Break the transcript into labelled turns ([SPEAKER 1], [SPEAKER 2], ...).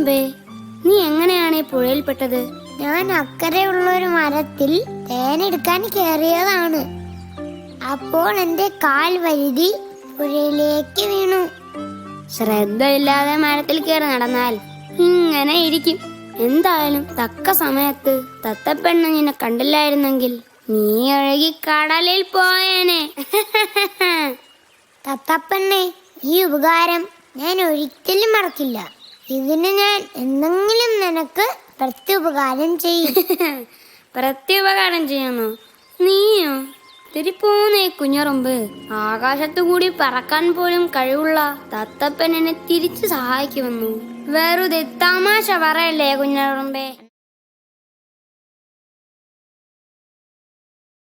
[SPEAKER 1] കുഞ്ഞറുമ്പേ, നീ എങ്ങനെയാണ് ഈ പുഴയിൽപ്പെട്ടത്?
[SPEAKER 2] ഞാൻ അക്കരെയുള്ള ഒരു മരത്തിൽ തേനെടുക്കാൻ കയറിയതാണ്. അപ്പോൾ എന്റെ കാൽ വഴുതി പുഴയിലേക്ക് വീണു.
[SPEAKER 1] ശ്രദ്ധയില്ലാതെ മരത്തിൽ കയറി നടന്നാൽ ഇങ്ങനെ ഇരിക്കും. എന്തായാലും തക്ക സമയത്ത് തത്തപ്പെണ്ണ് നിന്നെ കണ്ടില്ലായിരുന്നെങ്കിൽ നീ ഒഴുകി കടലിൽ പോയേനെ.
[SPEAKER 2] തത്തപ്പണ്ണേ, ഈ ഉപകാരം ഞാൻ ഒരിക്കലും മറക്കില്ല. ഇതിന് ഞാൻ എന്തെങ്കിലും നിനക്ക് പ്രത്യുപകാരം ചെയ്യും.
[SPEAKER 1] പ്രത്യുപകാരം ചെയ്യുന്നു നീയോ? തിരിപ്പോന്നേ കുഞ്ഞറുമ്പ്, ആകാശത്തു കൂടി പറക്കാൻ പോലും കഴിവുള്ള തത്തപ്പൻ എന്നെ തിരിച്ചു സഹായിക്കുമെന്നു വെറുതെ തമാശ പറയല്ലേ കുഞ്ഞറുമ്പേ.